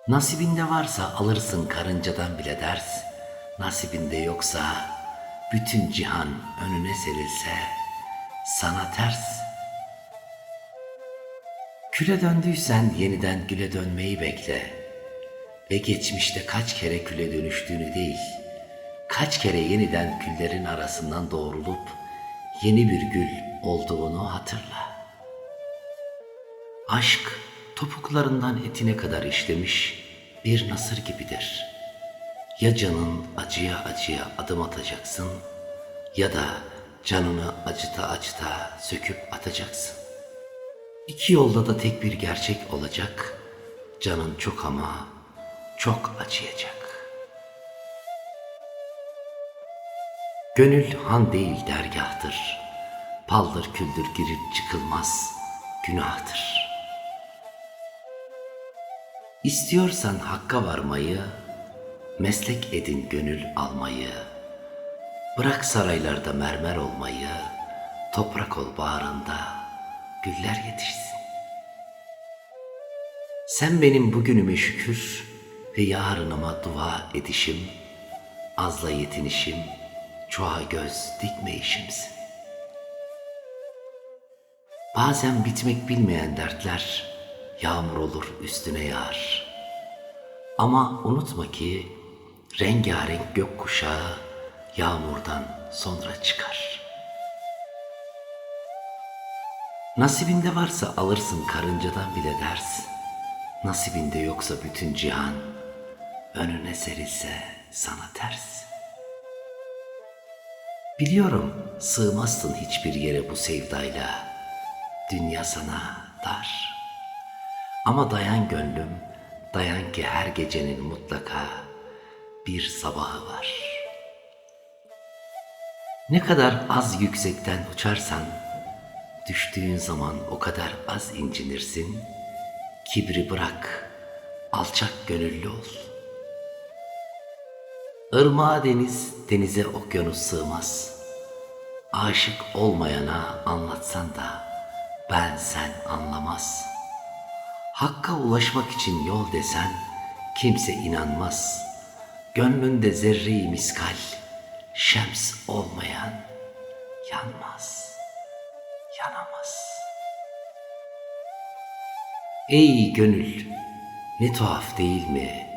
Nasibinde varsa alırsın karıncadan bile ders, nasibinde yoksa bütün cihan önüne serilse sana ters. Küle döndüysen yeniden güle dönmeyi bekle ve geçmişte kaç kere küle dönüştüğünü değil, kaç kere yeniden küllerin arasından doğrulup yeni bir gül olduğunu hatırla. Aşk topuklarından etine kadar işlemiş bir nasır gibidir. Ya canın acıya acıya adım atacaksın ya da canını acıta acıta söküp atacaksın. İki yolda da tek bir gerçek olacak. Canın çok ama çok acıyacak. Gönül han değil dergahtır. Paldır küldür girip çıkılmaz günahtır. İstiyorsan hakka varmayı, meslek edin gönül almayı. Bırak saraylarda mermer olmayı, toprak ol bağrında, güller yetişsin. Sen benim bugünüme şükür ve yarınıma dua edişim, azla yetinişim, çoğa göz dikmeyişimsin. Bazen bitmek bilmeyen dertler, yağmur olur üstüne yağar. Ama unutma ki rengarenk gökkuşağı yağmurdan sonra çıkar. Nasibinde varsa alırsın karıncadan bile ders, nasibinde yoksa bütün cihan önüne serilse sana ters. Biliyorum sığmazsın hiçbir yere bu sevdayla, dünya sana dar. Ama dayan gönlüm, dayan ki her gecenin mutlaka bir sabahı var. Ne kadar az yüksekten uçarsan, düştüğün zaman o kadar az incinirsin. Kibri bırak, alçak gönüllü ol. Irmağa deniz, denize okyanus sığmaz. Aşık olmayana anlatsan da ben sen anlamaz. Hakka ulaşmak için yol desen kimse inanmaz. Gönlünde zerre-i miskal, şems olmayan yanmaz, yanamaz. Ey gönül, ne tuhaf değil mi?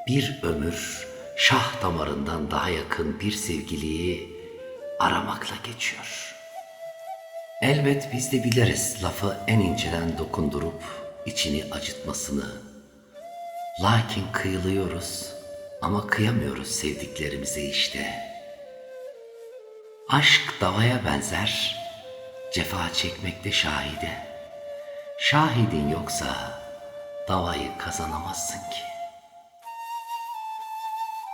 Bir ömür şah damarından daha yakın bir sevgiliyi aramakla geçiyor. Elbet biz de biliriz lafı en inceden dokundurup içini acıtmasını. Lakin kıyılıyoruz ama kıyamıyoruz sevdiklerimize işte. Aşk davaya benzer, cefa çekmekte şahide. Şahidin yoksa davayı kazanamazsın ki.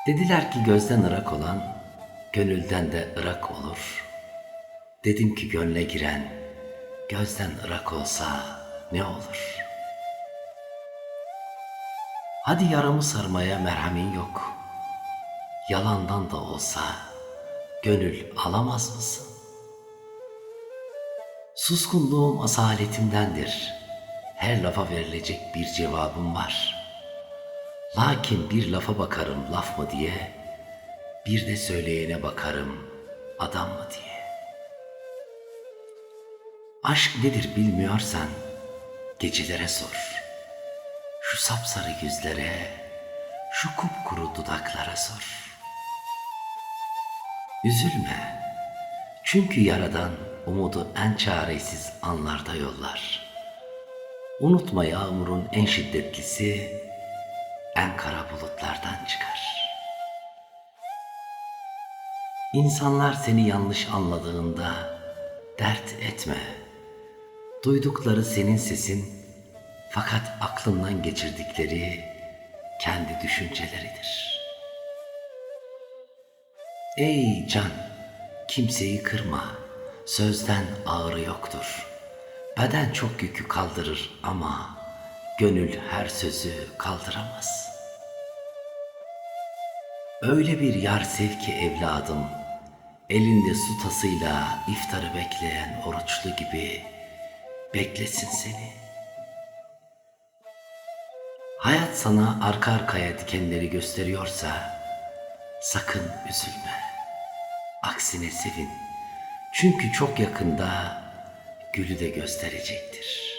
Dediler ki gözden ırak olan, gönülden de ırak olur. Dedim ki gönle giren, gözden ırak olsa ne olur? Hadi yaramı sarmaya merhamin yok. Yalandan da olsa gönül alamaz mısın? Suskunluğum asaletimdendir. Her lafa verilecek bir cevabım var. Lakin bir lafa bakarım laf mı diye, bir de söyleyene bakarım adam mı diye. Aşk nedir bilmiyorsan gecelere sor. Şu sapsarı yüzlere, şu kupkuru dudaklara sor. Üzülme, çünkü Yaradan umudu en çaresiz anlarda yollar. Unutma yağmurun en şiddetlisi en kara bulutlardan çıkar. İnsanlar seni yanlış anladığında dert etme. Duydukları senin sesin, fakat aklından geçirdikleri kendi düşünceleridir. Ey can, kimseyi kırma, sözden ağrı yoktur. Beden çok yükü kaldırır ama gönül her sözü kaldıramaz. Öyle bir yar sev ki evladım, elinde su tasıyla iftarı bekleyen oruçlu gibi beklesin seni. Hayat sana arka arkaya dikenleri gösteriyorsa sakın üzülme. Aksine sevin. Çünkü çok yakında gülü de gösterecektir.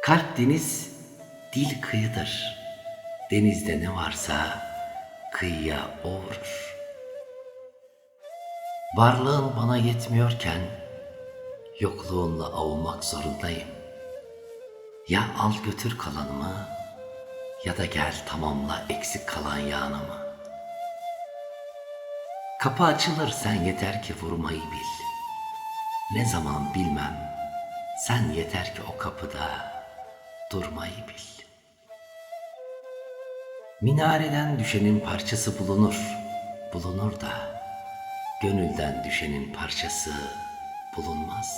Kalp deniz, dil kıyıdır. Denizde ne varsa kıyıya o vurur. Varlığın bana yetmiyorken yokluğunla avunmak zorundayım. Ya al götür kalanımı ya da gel tamamla eksik kalan yanımı. Kapı açılır sen yeter ki vurmayı bil. Ne zaman bilmem sen yeter ki o kapıda durmayı bil. Minareden düşenin parçası bulunur, bulunur da gönülden düşenin parçası bulunmaz.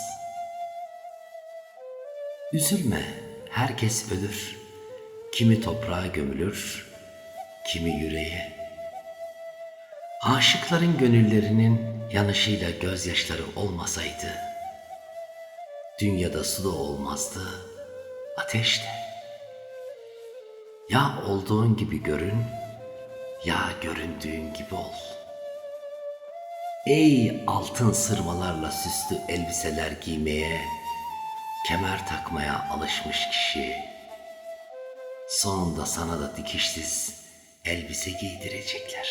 Üzülme, herkes ölür. Kimi toprağa gömülür, kimi yüreğe. Aşıkların gönüllerinin yanışıyla gözyaşları olmasaydı, dünyada su da olmazdı, ateş de. Ya olduğun gibi görün, ya göründüğün gibi ol. Ey altın sırmalarla süslü elbiseler giymeye, kemer takmaya alışmış kişi, sonunda sana da dikişsiz elbise giydirecekler.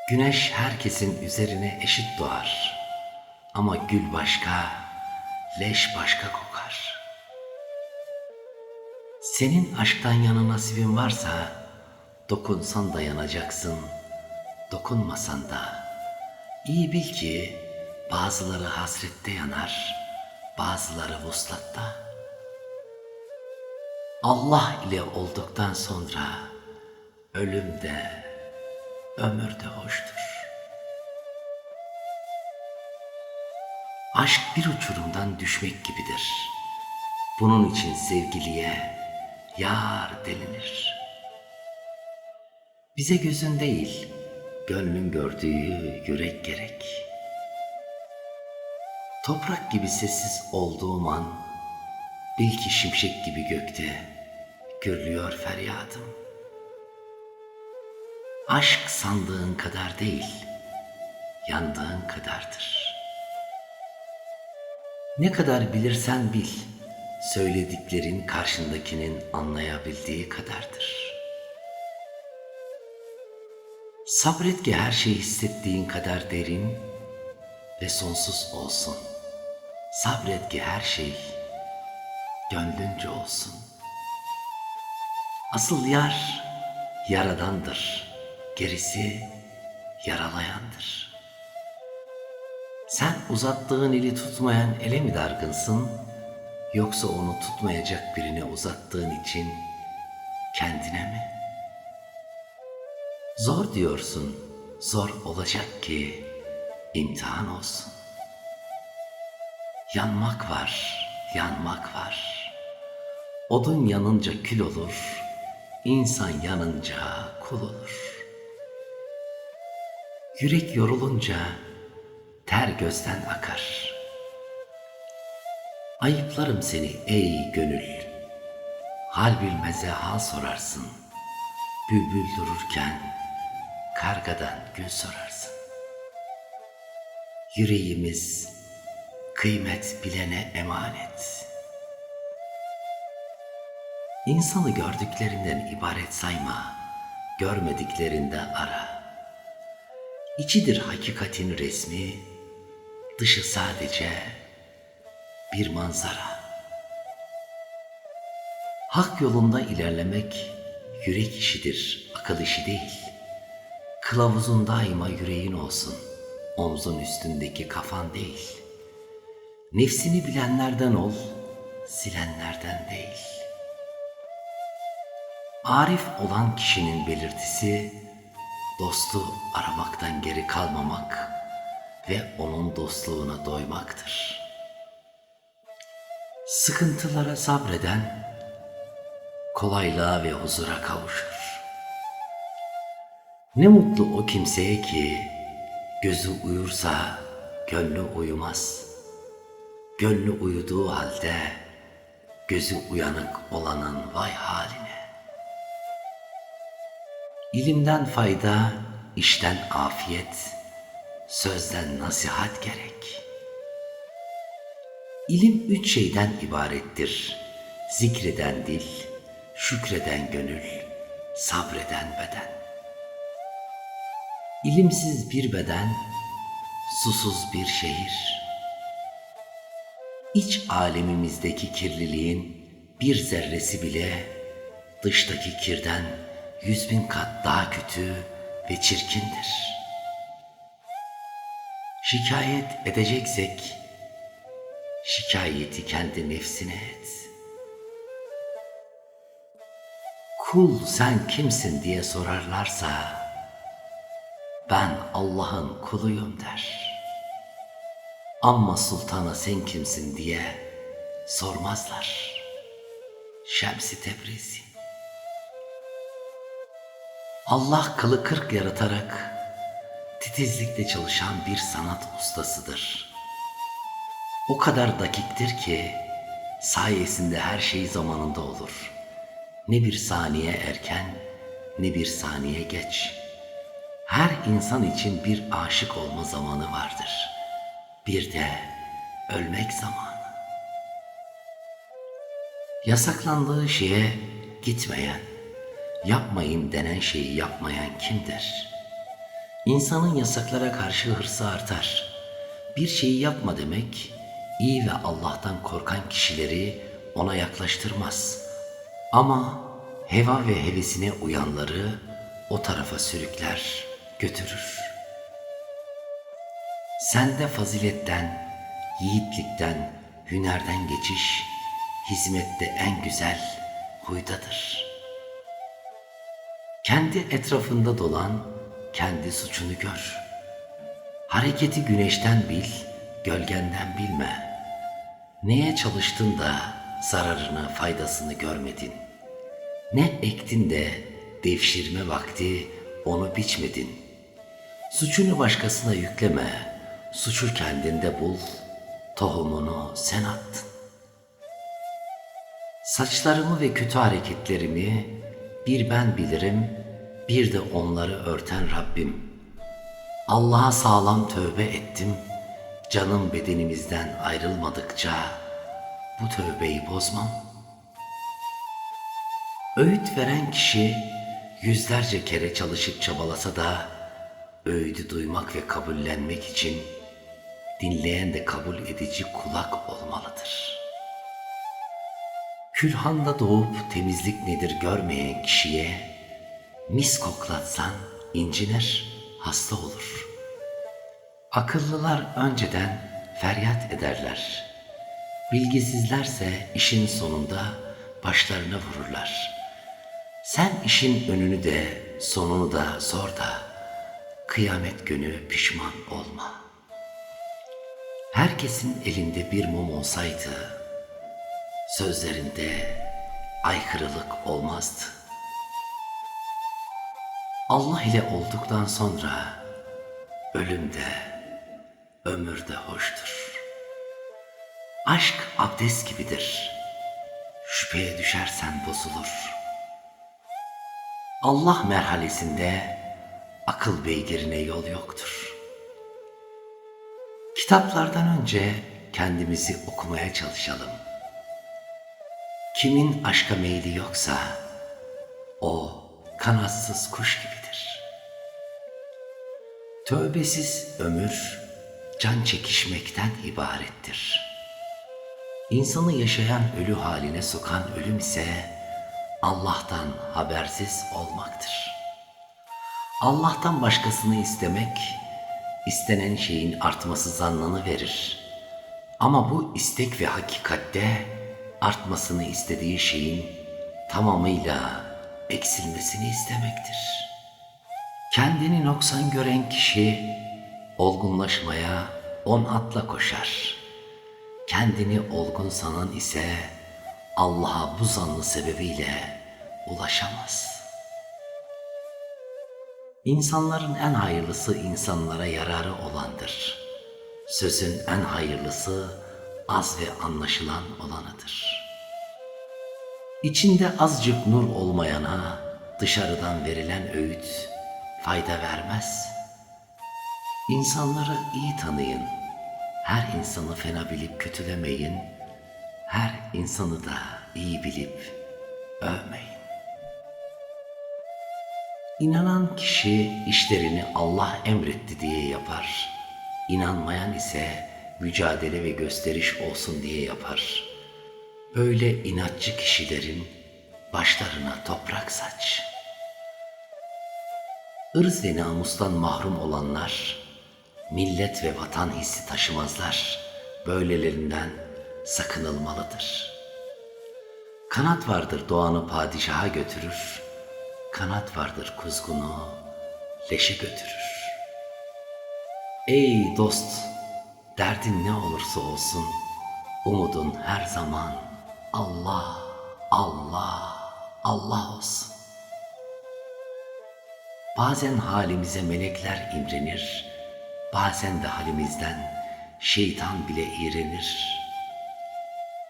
Güneş herkesin üzerine eşit doğar. Ama gül başka, leş başka kokar. Senin aşktan yana nasibin varsa, dokunsan da yanacaksın, dokunmasan da. İyi bil ki bazıları hasrette yanar, bazıları vuslatta. Allah ile olduktan sonra ölüm de, ömür de hoştur. Aşk bir uçurumdan düşmek gibidir. Bunun için sevgiliye yar denilir. Bize gözün değil, gönlün gördüğü yürek gerek. Toprak gibi sessiz olduğum an, bil ki şimşek gibi gökte gürlüyor feryadım. Aşk sandığın kadar değil, yandığın kadardır. Ne kadar bilirsen bil, söylediklerin karşındakinin anlayabildiği kadardır. Sabret ki her şey hissettiğin kadar derin ve sonsuz olsun. Sabret ki her şey gönlünce olsun. Asıl yar yaradandır, gerisi yaralayandır. Sen uzattığın eli tutmayan ele mi dargınsın, yoksa onu tutmayacak birine uzattığın için kendine mi? Zor diyorsun, zor olacak ki imtihan olsun. Yanmak var, yanmak var. Odun yanınca kül olur, insan yanınca kul olur. Yürek yorulunca ter gözden akar. Ayıplarım seni ey gönül, hal bilmeze hal sorarsın. Bülbül dururken kargadan gül sorarsın. Yüreğimiz kıymet bilene emanet. İnsanı gördüklerinden ibaret sayma, görmediklerinde ara. İçidir hakikatin resmi, dışı sadece bir manzara. Hak yolunda ilerlemek yürek işidir, akıl işi değil. Kılavuzun daima yüreğin olsun, omzun üstündeki kafan değil. Nefsini bilenlerden ol, silenlerden değil. Arif olan kişinin belirtisi, dostu aramaktan geri kalmamak ve onun dostluğuna doymaktır. Sıkıntılara sabreden kolaylığa ve huzura kavuşur. Ne mutlu o kimseye ki gözü uyursa gönlü uyumaz. Gönlü uyuduğu halde gözü uyanık olanın vay haline. İlimden fayda, işten afiyet, sözden nasihat gerek. İlim 3 şeyden ibarettir: zikreden dil, şükreden gönül, sabreden beden. İlimsiz bir beden, susuz bir şehir. İç alemimizdeki kirliliğin bir zerresi bile dıştaki kirden 100.000 kat daha kötü ve çirkindir. Şikayet edeceksek, şikayeti kendi nefsine et. Kul sen kimsin diye sorarlarsa, ben Allah'ın kuluyum der. Amma sultana sen kimsin diye sormazlar. Şems-i Tebrizi. Allah kılı kırk yaratarak titizlikle çalışan bir sanat ustasıdır. O kadar dakiktir ki sayesinde her şey zamanında olur. Ne bir saniye erken, ne bir saniye geç. Her insan için bir aşık olma zamanı vardır. Bir de ölmek zamanı. Yasaklandığı şeye gitmeyen, yapmayın denen şeyi yapmayan kimdir? İnsanın yasaklara karşı hırsı artar. Bir şeyi yapma demek, iyi ve Allah'tan korkan kişileri ona yaklaştırmaz. Ama heva ve hevesine uyanları o tarafa sürükler, götürür. Sende faziletten, yiğitlikten, hünerden geçiş, hizmette en güzel huydadır. Kendi etrafında dolan, kendi suçunu gör. Hareketi güneşten bil, gölgenden bilme. Neye çalıştın da zararını, faydasını görmedin? Ne ektin de devşirme vakti onu biçmedin? Suçunu başkasına yükleme, suçu kendinde bul, tohumunu sen attın. Saçlarımı ve kötü hareketlerimi bir ben bilirim, bir de onları örten Rabbim. Allah'a sağlam tövbe ettim, canım bedenimizden ayrılmadıkça bu tövbeyi bozmam. Öğüt veren kişi yüzlerce kere çalışıp çabalasa da öğüdü duymak ve kabullenmek için dinleyen de kabul edici kulak olmalıdır. Külhanda doğup temizlik nedir görmeyen kişiye mis koklatsan incinir, hasta olur. Akıllılar önceden feryat ederler. Bilgisizlerse işin sonunda başlarına vururlar. Sen işin önünü de sonunu da sor da kıyamet günü pişman olma. Herkesin elinde bir mum olsaydı sözlerinde aykırılık olmazdı. Allah ile olduktan sonra ölüm de ömür de hoştur. Aşk abdest gibidir. Şüpheye düşersen bozulur. Allah merhalesinde akıl beygirine yol yoktur. Kitaplardan önce kendimizi okumaya çalışalım. Kimin aşka meyli yoksa o kanatsız kuş gibidir. Tövbesiz ömür can çekişmekten ibarettir. İnsanı yaşayan ölü haline sokan ölüm ise Allah'tan habersiz olmaktır. Allah'tan başkasını istemek, istenen şeyin artması zannını verir. Ama bu istek ve hakikatte artmasını istediği şeyin tamamıyla eksilmesini istemektir. Kendini noksan gören kişi olgunlaşmaya 10 atla koşar. Kendini olgun sanan ise Allah'a bu zannı sebebiyle ulaşamaz. İnsanların en hayırlısı insanlara yararı olandır. Sözün en hayırlısı az ve anlaşılan olanıdır. İçinde azıcık nur olmayana dışarıdan verilen öğüt fayda vermez. İnsanları iyi tanıyın. Her insanı fena bilip kötülemeyin. Her insanı da iyi bilip övmeyin. İnanan kişi işlerini Allah emretti diye yapar. İnanmayan ise mücadele ve gösteriş olsun diye yapar. Böyle inatçı kişilerin başlarına toprak saç. Irz ve namustan mahrum olanlar, millet ve vatan hissi taşımazlar. Böylelerinden sakınılmalıdır. Kanat vardır doğanı padişaha götürür, kanat vardır kuzgunu leşe götürür. Ey dost, derdin ne olursa olsun, umudun her zaman Allah, Allah, Allah olsun. Bazen halimize melekler imrenir, bazen de halimizden şeytan bile iğrenir.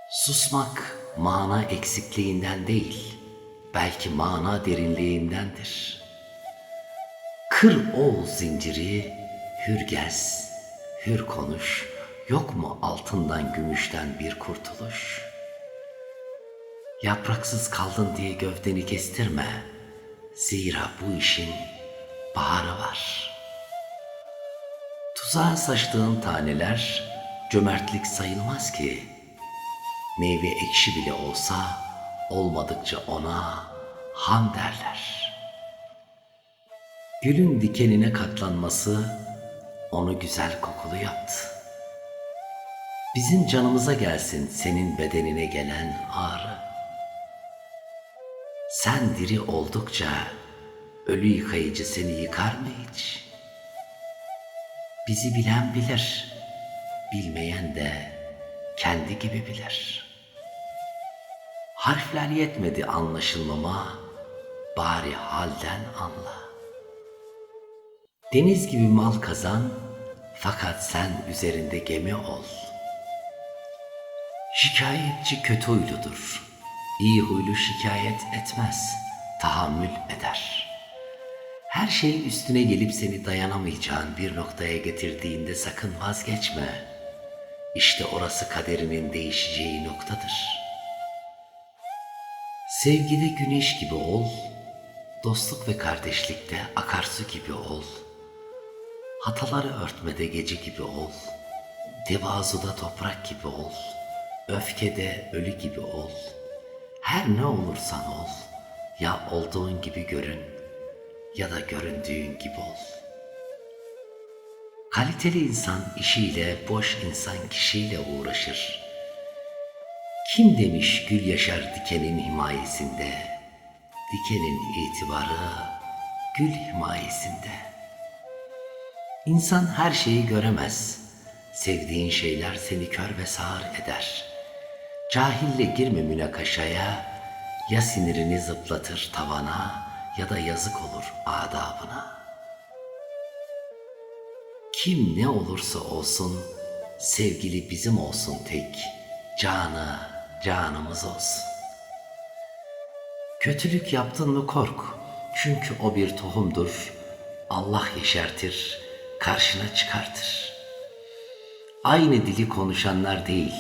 Susmak mana eksikliğinden değil, belki mana derinliğindendir. Kır o zinciri, hür gez, hür konuş, yok mu altından gümüşten bir kurtuluş? Yapraksız kaldın diye gövdeni kestirme, zira bu işin baharı var. Tuzağa saçtığın taneler cömertlik sayılmaz ki. Meyve ekşi bile olsa olmadıkça ona ham derler. Gülün dikenine katlanması onu güzel kokulu yaptı. Bizim canımıza gelsin senin bedenine gelen ağrı. Sen diri oldukça ölü yıkayıcı seni yıkar mı hiç? Bizi bilen bilir, bilmeyen de kendi gibi bilir. Harfler yetmedi anlaşılmama, bari halden anla. Deniz gibi mal kazan, fakat sen üzerinde gemi ol. Şikayetçi kötü huyludur, iyi huylu şikayet etmez, tahammül eder. Her şey üstüne gelip seni dayanamayacağın bir noktaya getirdiğinde sakın vazgeçme. İşte orası kaderinin değişeceği noktadır. Sevgide güneş gibi ol, dostluk ve kardeşlikte akarsu gibi ol. Hataları örtmede gece gibi ol, tevazuda toprak gibi ol, öfkede ölü gibi ol. Her ne olursan ol, ya olduğun gibi görün ya da göründüğün gibi ol. Kaliteli insan işiyle, boş insan kişiyle uğraşır. Kim demiş gül yaşar dikenin himayesinde, dikenin itibarı gül himayesinde. İnsan her şeyi göremez, sevdiğin şeyler seni kör ve sağır eder. Cahille girme münakaşaya, ya sinirini zıplatır tavana ya da yazık olur adabına. Kim ne olursa olsun, sevgili bizim olsun tek, canı canımız olsun. Kötülük yaptın mı kork, çünkü o bir tohumdur, Allah yeşertir, karşına çıkartır. Aynı dili konuşanlar değil,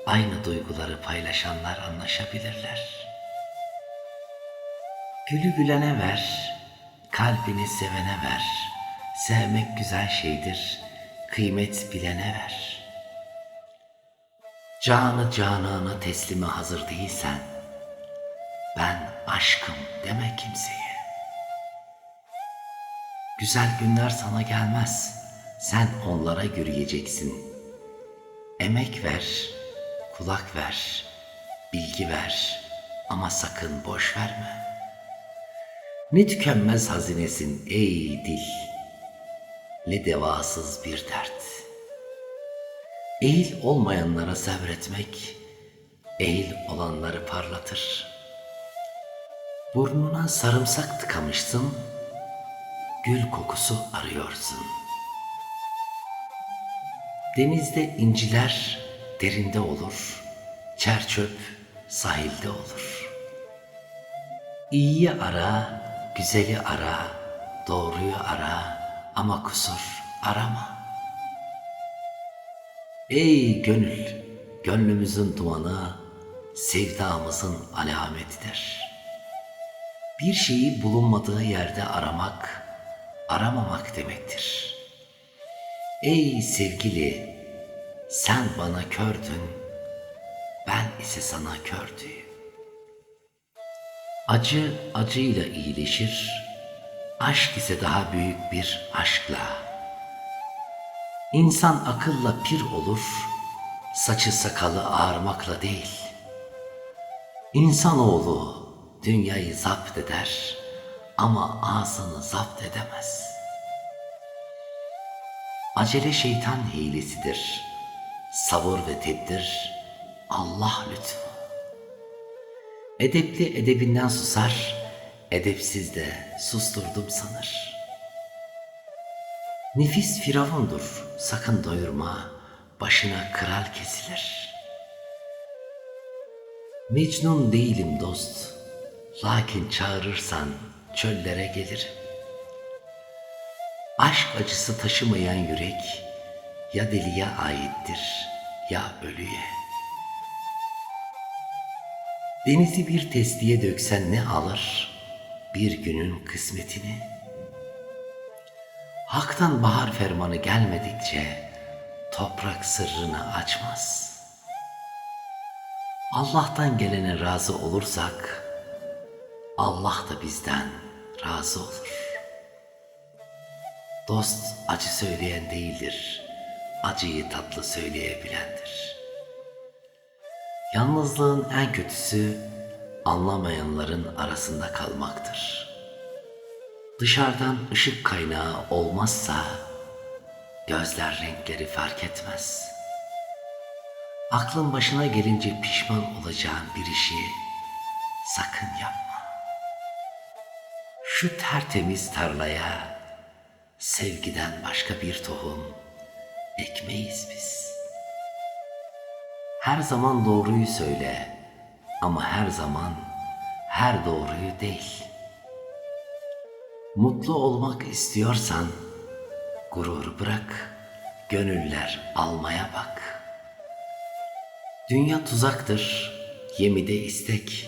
aynı duyguları paylaşanlar anlaşabilirler. Gülü gülene ver, kalbini sevene ver. Sevmek güzel şeydir, kıymet bilene ver. Canı canana teslime hazır değilsen, ben aşkım deme kimseye. Güzel günler sana gelmez, sen onlara yürüyeceksin. Emek ver, kulak ver, bilgi ver ama sakın boş verme. Ne tükenmez hazinesin ey dil, ne devasız bir dert. Eğil olmayanlara sabretmek, eğil olanları parlatır. Burnuna sarımsak tıkamışsın, gül kokusu arıyorsun. Denizde inciler derinde olur, çer çöp sahilde olur. İyiyi ara, güzeli ara, doğruyu ara ama kusur arama. Ey gönül, gönlümüzün dumanı, sevdamızın alametidir. Bir şeyi bulunmadığı yerde aramak, aramamak demektir. Ey sevgili, sen bana kördün, ben ise sana kördüyüm. Acı acıyla iyileşir, aşk ise daha büyük bir aşkla. İnsan akılla pir olur, saçı sakalı ağarmakla değil. İnsanoğlu dünyayı zapt eder ama ağzını zapt edemez. Acele şeytan hilesidir, sabır ve tedbir Allah lütfu. Edepli edebinden susar, edepsiz de susturdum sanır. Nefis firavundur, sakın doyurma, başına kral kesilir. Mecnun değilim dost, lakin çağırırsan çöllere gelirim. Aşk acısı taşımayan yürek, ya deliye aittir ya ölüye. Denizi bir testiye döksen ne alır, bir günün kısmetini? Hak'tan bahar fermanı gelmedikçe toprak sırrını açmaz. Allah'tan gelene razı olursak Allah da bizden razı olur. Dost acı söyleyen değildir, acıyı tatlı söyleyebilendir. Yalnızlığın en kötüsü anlamayanların arasında kalmaktır. Dışarıdan ışık kaynağı olmazsa gözler renkleri fark etmez. Aklın başına gelince pişman olacağın bir işi sakın yapma. Şu tertemiz tarlaya sevgiden başka bir tohum ekmeyiz biz. Her zaman doğruyu söyle ama her zaman her doğruyu değil. Mutlu olmak istiyorsan gurur bırak, gönüller almaya bak. Dünya tuzaktır, yemi de istek,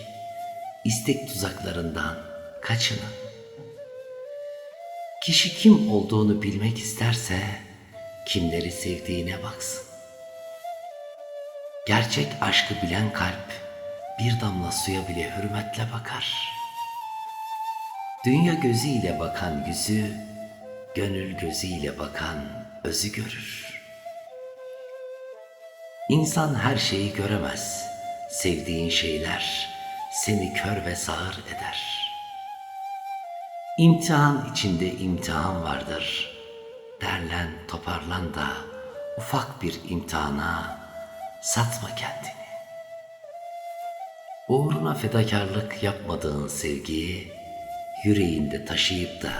istek tuzaklarından kaçının. Kişi kim olduğunu bilmek isterse kimleri sevdiğine baksın. Gerçek aşkı bilen kalp bir damla suya bile hürmetle bakar. Dünya gözüyle bakan yüzü, gönül gözüyle bakan özü görür. İnsan her şeyi göremez, sevdiğin şeyler seni kör ve sağır eder. İmtihan içinde imtihan vardır, derlen toparlan da ufak bir imtihana satma kendini. Uğruna fedakarlık yapmadığın sevgiyi yüreğinde taşıyıp da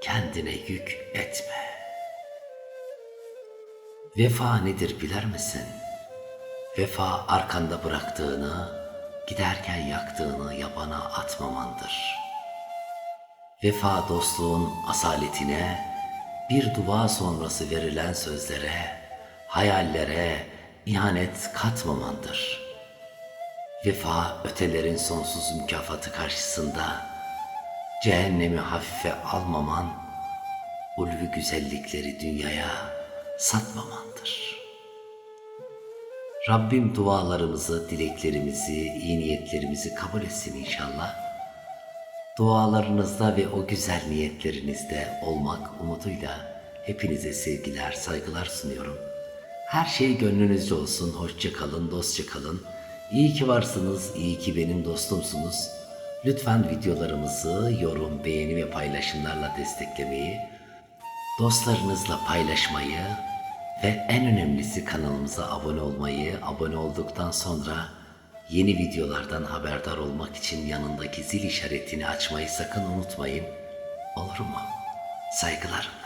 kendine yük etme. Vefa nedir bilir misin? Vefa arkanda bıraktığını, giderken yaktığını yabana atmamandır. Vefa dostluğun asaletine, bir dua sonrası verilen sözlere, hayallere ihanet katmamandır. Vefa ötelerin sonsuz mükafatı karşısında cehennemi hafife almaman, ulvi güzellikleri dünyaya satmamandır. Rabbim dualarımızı, dileklerimizi, iyi niyetlerimizi kabul etsin inşallah. Dualarınızda ve o güzel niyetlerinizde olmak umuduyla hepinize sevgiler, saygılar sunuyorum. Her şey gönlünüzce olsun, hoşça kalın, dostça kalın. İyi ki varsınız, iyi ki benim dostumsunuz. Lütfen videolarımızı yorum, beğeni ve paylaşımlarla desteklemeyi, dostlarınızla paylaşmayı ve en önemlisi kanalımıza abone olmayı, abone olduktan sonra yeni videolardan haberdar olmak için yanındaki zil işaretini açmayı sakın unutmayın. Olur mu? Saygılarım.